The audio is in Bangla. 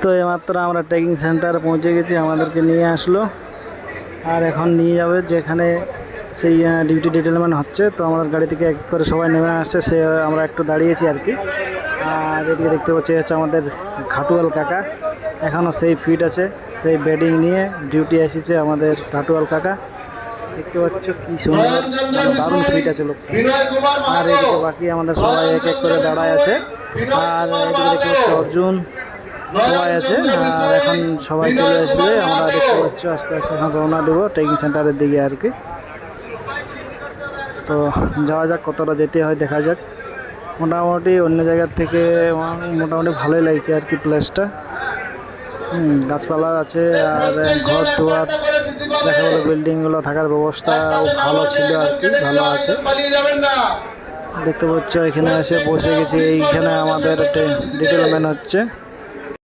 তো এইমাত্র আমরা ট্রেকিং সেন্টারে পৌঁছে গেছি, আমাদেরকে নিয়ে আসলো আর এখন নিয়ে যাবে যেখানে সেই ডিউটি ডিটেলমেন্ট হচ্ছে। তো আমাদের গাড়ি থেকে এক করে সবাই নেমে আসছে, সে আমরা একটু দাঁড়িয়েছি আর কি। আর এদিকে দেখতে পাচ্ছি হচ্ছে আমাদের ঘাটুয়াল কাকা, এখনও সেই ফিট আছে, সেই বেডিং নিয়ে ডিউটি এসেছে আমাদের ঘাটুয়াল কাকা। দেখতে পাচ্ছ কি সুন্দর, দারুণ ফিট আছে লোকটা। আর এদিকে বাকি আমাদের সবাই এক এক করে দাঁড়ায় আছে। আর এদিকে দেখতে পাচ্ছি অর্জুন, সবাই আছে। আর এখন সবাই চলে আসবে, আমরা দেখতে পাচ্ছি আস্তে আস্তে এখন রওনা দেবো ট্রেকিং সেন্টারের দিকে আর কি। তো যাওয়া যাক, কতটা যেতে হয় দেখা যাক। মোটামুটি অন্য জায়গার থেকে মোটামুটি ভালোই লাগছে আর কি প্লেসটা। গাছপালা আছে আর ঘর দুয়ার দেখা গেলো, বিল্ডিংগুলো থাকার ব্যবস্থাও ভালো ছিল আর কি, ভালো আছে। দেখতে পাচ্ছ এখানে এসে বসে গেছি, এইখানে আমাদের ডিটেলমেন্ট হচ্ছে।